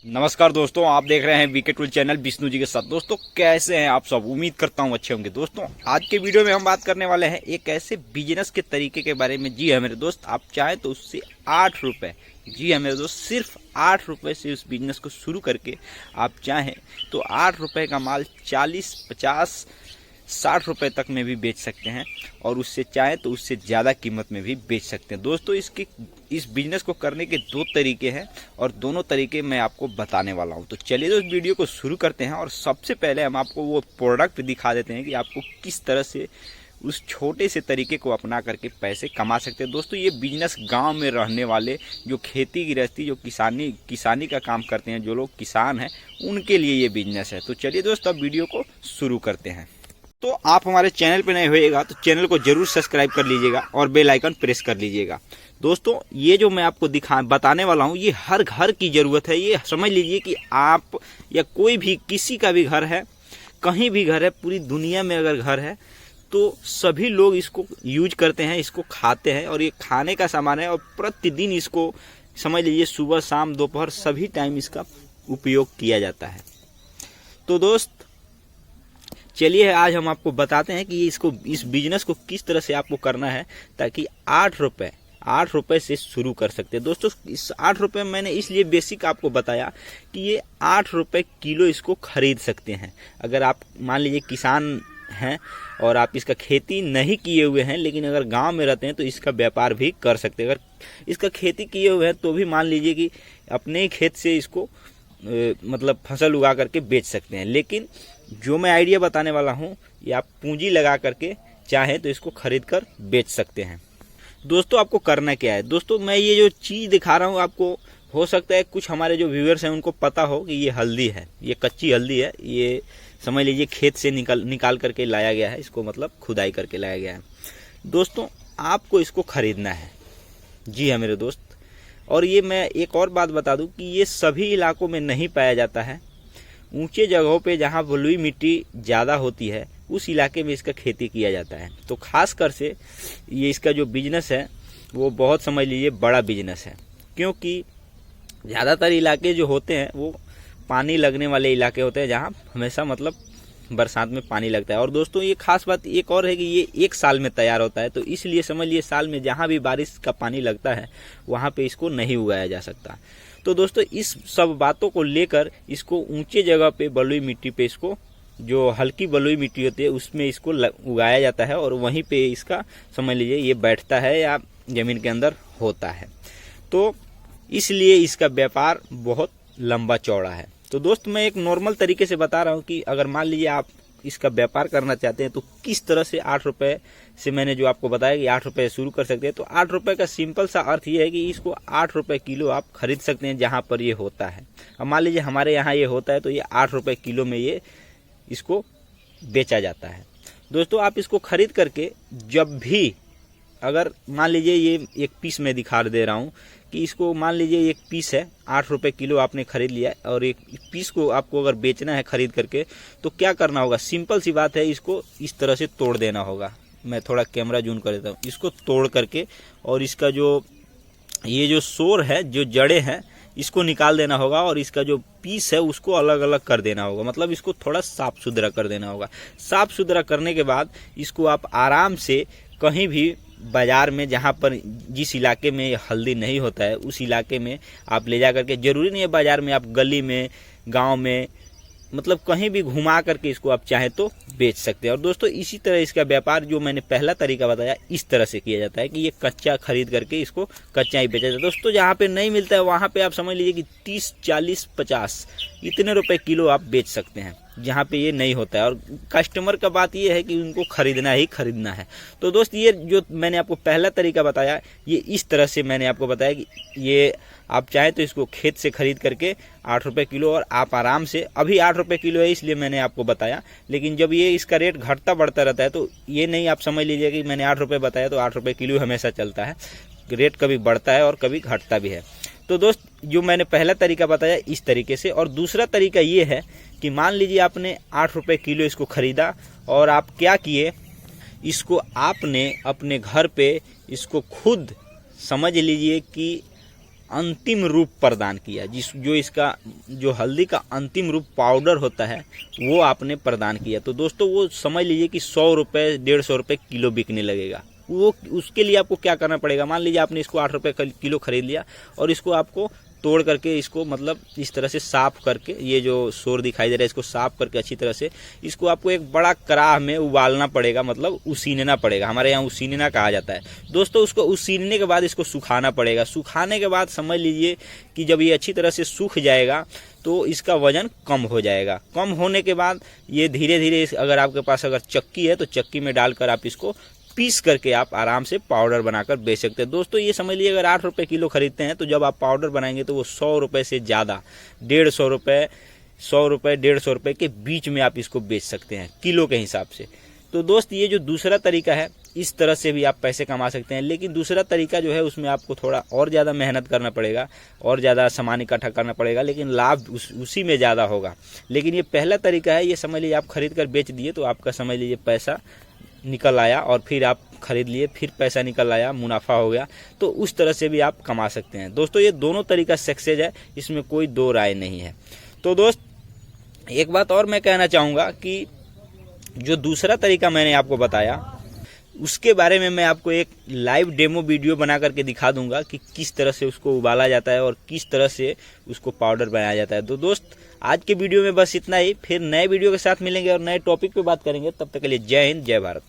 नमस्कार दोस्तों, आप देख रहे हैं VK tool channel Vishnu ji के साथ। दोस्तों कैसे हैं आप सब? उम्मीद करता हूं अच्छे होंगे। दोस्तों आज के वीडियो में हम बात करने वाले हैं एक ऐसे बिजनेस के तरीके के बारे में। जी हाँ मेरे दोस्त, आप चाहें तो उससे 8 रुपए, जी हाँ मेरे दोस्त, सिर्फ 8 रुपए से उस बिजनेस को शुरू करके आप चाहें तो 8 रुपए का माल 40, 50, 60 रुपए तक में भी बेच सकते हैं और उससे चाहे तो उससे ज़्यादा कीमत में भी बेच सकते हैं। दोस्तों इस बिजनेस को करने के 2 तरीके हैं और दोनों तरीके मैं आपको बताने वाला हूं। तो चलिए दोस्त वीडियो को शुरू करते हैं और सबसे पहले हम आपको वो प्रोडक्ट दिखा देते हैं कि आपको किस तरह से उस छोटे से तरीके को अपना करके पैसे कमा सकते हैं। दोस्तों ये बिजनेस गांव में रहने वाले जो खेती गृहस्थी, जो किसानी का काम करते हैं, जो लोग किसान हैं, उनके लिए ये बिजनेस है। तो चलिए दोस्त अब वीडियो को शुरू करते हैं। तो आप हमारे चैनल पे नए होइएगा तो चैनल को जरूर सब्सक्राइब कर लीजिएगा और बेल आइकन प्रेस कर लीजिएगा। दोस्तों ये जो मैं आपको बताने वाला हूँ ये हर घर की ज़रूरत है। ये समझ लीजिए कि आप या कोई भी, किसी का भी घर है, कहीं भी घर है, पूरी दुनिया में अगर घर है तो सभी लोग इसको यूज करते हैं, इसको खाते हैं और ये खाने का सामान है और प्रतिदिन इसको समझ लीजिए सुबह शाम दोपहर सभी टाइम इसका उपयोग किया जाता है। तो दोस्त चलिए आज हम आपको बताते हैं कि इस बिजनेस को किस तरह से आपको करना है ताकि 8 रुपए से शुरू कर सकते हैं। दोस्तों इस 8 रुपए मैंने इसलिए बेसिक आपको बताया कि ये 8 रुपए किलो इसको खरीद सकते हैं। अगर आप मान लीजिए किसान हैं और आप इसका खेती नहीं किए हुए हैं लेकिन अगर गांव में रहते हैं तो इसका व्यापार भी कर सकते हैं। अगर इसका खेती किए हुए हैं तो भी मान लीजिए कि अपने ही खेत से इसको मतलब फसल उगा करके बेच सकते हैं। लेकिन जो मैं आइडिया बताने वाला हूँ ये आप पूंजी लगा करके चाहें तो इसको खरीद कर बेच सकते हैं। दोस्तों आपको करना क्या है? दोस्तों मैं ये जो चीज़ दिखा रहा हूँ आपको, हो सकता है कुछ हमारे जो व्यूअर्स हैं उनको पता हो कि ये हल्दी है, ये कच्ची हल्दी है। ये समझ लीजिए खेत से निकाल करके लाया गया है, इसको मतलब खुदाई करके लाया गया है। दोस्तों आपको इसको खरीदना है। जी हाँ मेरे दोस्त, और ये मैं एक और बात बता दूं कि ये सभी इलाकों में नहीं पाया जाता है। ऊंचे जगहों पे जहाँ बलुई मिट्टी ज़्यादा होती है उस इलाके में इसका खेती किया जाता है। तो खास कर से ये इसका जो बिजनेस है वो बहुत समझ लीजिए बड़ा बिजनेस है, क्योंकि ज़्यादातर इलाके जो होते हैं वो पानी लगने वाले इलाके होते हैं जहाँ हमेशा मतलब बरसात में पानी लगता है। और दोस्तों ये खास बात एक और है कि ये 1 साल में तैयार होता है, तो इसलिए समझ लिए साल में जहाँ भी बारिश का पानी लगता है वहाँ पे इसको नहीं उगाया जा सकता। तो दोस्तों इस सब बातों को लेकर इसको ऊंचे जगह पे बलुई मिट्टी पे, इसको जो हल्की बलुई मिट्टी होती है उसमें इसको उगाया जाता है और वहीं पे इसका समझ लीजिए ये बैठता है या जमीन के अंदर होता है। तो इसलिए इसका व्यापार बहुत लंबा चौड़ा है। तो दोस्त मैं एक नॉर्मल तरीके से बता रहा हूँ कि अगर मान लीजिए आप इसका व्यापार करना चाहते हैं तो किस तरह से 8 रुपए से, मैंने जो आपको बताया कि 8 रुपए शुरू कर सकते हैं। तो 8 रुपए का सिंपल सा अर्थ ये है कि इसको 8 रुपए किलो आप खरीद सकते हैं जहाँ पर ये होता है। अब मान लीजिए हमारे यहाँ ये होता है तो ये 8 रुपए किलो में ये इसको बेचा जाता है। दोस्तों आप इसको खरीद करके जब भी, अगर मान लीजिए ये एक पीस में दिखा दे रहा हूँ कि इसको मान लीजिए एक पीस है 8 रुपए किलो आपने खरीद लिया और एक पीस को आपको अगर बेचना है खरीद करके तो क्या करना होगा? सिंपल सी बात है, इसको इस तरह से तोड़ देना होगा। मैं थोड़ा कैमरा जूम कर देता हूँ। इसको तोड़ करके और इसका जो ये जो सोर है, जो जड़ें हैं, इसको निकाल देना होगा और इसका जो पीस है उसको अलग अलग कर देना होगा। मतलब इसको थोड़ा साफ सुथरा कर देना होगा। साफ सुथरा करने के बाद इसको आप आराम से कहीं भी बाजार में, जहाँ पर जिस इलाके में हल्दी नहीं होता है उस इलाके में आप ले जा करके, जरूरी नहीं है बाजार में, आप गली में, गांव में, मतलब कहीं भी घुमा करके इसको आप चाहें तो बेच सकते हैं। और दोस्तों इसी तरह इसका व्यापार जो मैंने पहला तरीका बताया इस तरह से किया जाता है कि ये कच्चा खरीद करके इसको कच्चा ही बेचा जाता है। दोस्तों जहाँ पे नहीं मिलता है वहाँ पे आप समझ लीजिए कि 30, 40, 50 इतने रुपए किलो आप बेच सकते हैं जहाँ पे ये नहीं होता है। और कस्टमर का बात ये है कि उनको खरीदना ही खरीदना है। तो दोस्त ये जो मैंने आपको पहला तरीका बताया ये इस तरह से मैंने आपको बताया कि ये आप चाहें तो इसको खेत से खरीद करके 8 रुपए किलो, और आप आराम से, अभी 8 रुपए किलो है इसलिए मैंने आपको बताया, लेकिन जब ये इसका रेट घटता बढ़ता रहता है तो ये नहीं आप समझ लीजिए कि मैंने 8 रुपए बताया तो 8 रुपए किलो हमेशा चलता है। रेट कभी बढ़ता है और कभी घटता भी है। तो दोस्त जो मैंने पहला तरीका बताया इस तरीके से, और दूसरा तरीका ये है कि मान लीजिए आपने 8 रुपए किलो इसको खरीदा और आप क्या किए, इसको आपने अपने घर पे इसको खुद समझ लीजिए कि अंतिम रूप प्रदान किया, जो इसका जो हल्दी का अंतिम रूप पाउडर होता है वो आपने प्रदान किया। तो दोस्तों वो समझ लीजिए कि 100 रुपये 150 रुपये किलो बिकने लगेगा। वो उसके लिए आपको क्या करना पड़ेगा, मान लीजिए आपने इसको 8 रुपये किलो खरीद लिया और इसको आपको तोड़ करके इसको मतलब इस तरह से साफ करके, ये जो सोर दिखाई दे रहा है इसको साफ करके अच्छी तरह से इसको आपको एक बड़ा कड़ाह में उबालना पड़ेगा, मतलब उसीनना पड़ेगा। हमारे यहाँ उसीनना कहा जाता है दोस्तों। उसको उसीनने के बाद इसको सुखाना पड़ेगा। सुखाने के बाद समझ लीजिए कि जब ये अच्छी तरह से सूख जाएगा तो इसका वजन कम हो जाएगा। कम होने के बाद ये धीरे धीरे, अगर आपके पास अगर चक्की है तो चक्की में डालकर आप इसको पीस करके आप आराम से पाउडर बनाकर बेच सकते हैं। दोस्तों ये समझ लीजिए अगर 8 रुपये किलो खरीदते हैं तो जब आप पाउडर बनाएंगे तो वो 100 रुपये से ज़्यादा 150 रुपये 100 रुपये 150 रुपये के बीच में आप इसको बेच सकते हैं किलो के हिसाब से। तो दोस्त ये जो दूसरा तरीका है इस तरह से भी आप पैसे कमा सकते हैं। लेकिन दूसरा तरीका जो है उसमें आपको थोड़ा और ज़्यादा मेहनत करना पड़ेगा और ज़्यादा सामान इकट्ठा करना पड़ेगा, लेकिन लाभ उसी में ज़्यादा होगा। लेकिन ये पहला तरीका है, ये समझ लीजिए आप खरीद कर बेच दिए तो आपका समझ लीजिए पैसा निकल आया और फिर आप खरीद लिए, फिर पैसा निकल आया, मुनाफा हो गया। तो उस तरह से भी आप कमा सकते हैं। दोस्तों ये दोनों तरीका सक्सेस है, इसमें कोई दो राय नहीं है। तो दोस्त एक बात और मैं कहना चाहूँगा कि जो दूसरा तरीका मैंने आपको बताया उसके बारे में मैं आपको एक लाइव डेमो वीडियो बना करके दिखा दूंगा कि किस तरह से उसको उबाला जाता है और किस तरह से उसको पाउडर बनाया जाता है। तो दोस्त आज के वीडियो में बस इतना ही, फिर नए वीडियो के साथ मिलेंगे और नए टॉपिक पे बात करेंगे। तब तक के लिए जय हिंद, जय भारत।